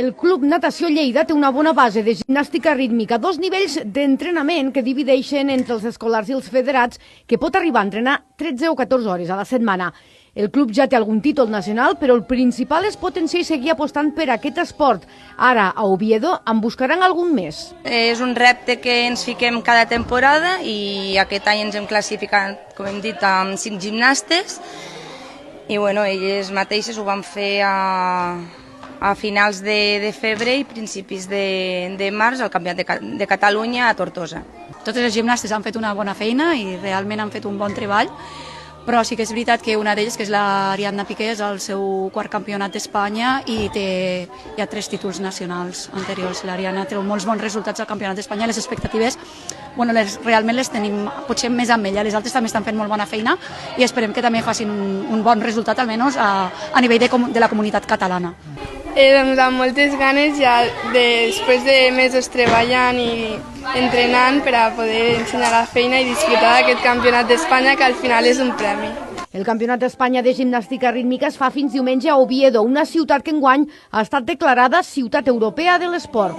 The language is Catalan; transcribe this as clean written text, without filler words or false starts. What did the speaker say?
El Club Natació Lleida té una bona base de gimnàstica rítmica, dos nivells d'entrenament que divideixen entre els escolars i els federats, que pot arribar a entrenar 13 o 14 hores a la setmana. El club ja té algun títol nacional, però el principal és potenciar i seguir apostant per aquest esport. Ara, a Oviedo, en buscaran algun més. És un repte que ens fiquem cada temporada i aquest any ens hem classificat, com hem dit, amb 5 gimnastes i elles mateixes ho van fer a finals de febrer i principis de març al Campionat de Catalunya a Tortosa. Totes les gimnastes han fet una bona feina i realment han fet un bon treball, però sí que és veritat que una d'elles, que és l'Ariadna Piqué, és el seu quart campionat d'Espanya i hi ha 3 títols nacionals anteriors. L'Ariadna té molts bons resultats al campionat d'Espanya. Les expectatives realment les tenim potser més amb ella. Les altres també estan fent molt bona feina i esperem que també facin un bon resultat, almenys a nivell de la comunitat catalana. Doncs amb moltes ganes, ja després de mesos treballant i entrenant per a poder ensenyar la feina i disfrutar d'aquest campionat d'Espanya, que al final és un premi. El Campionat d'Espanya de Gimnàstica Rítmica es fa fins diumenge a Oviedo, una ciutat que enguany ha estat declarada Ciutat Europea de l'Esport.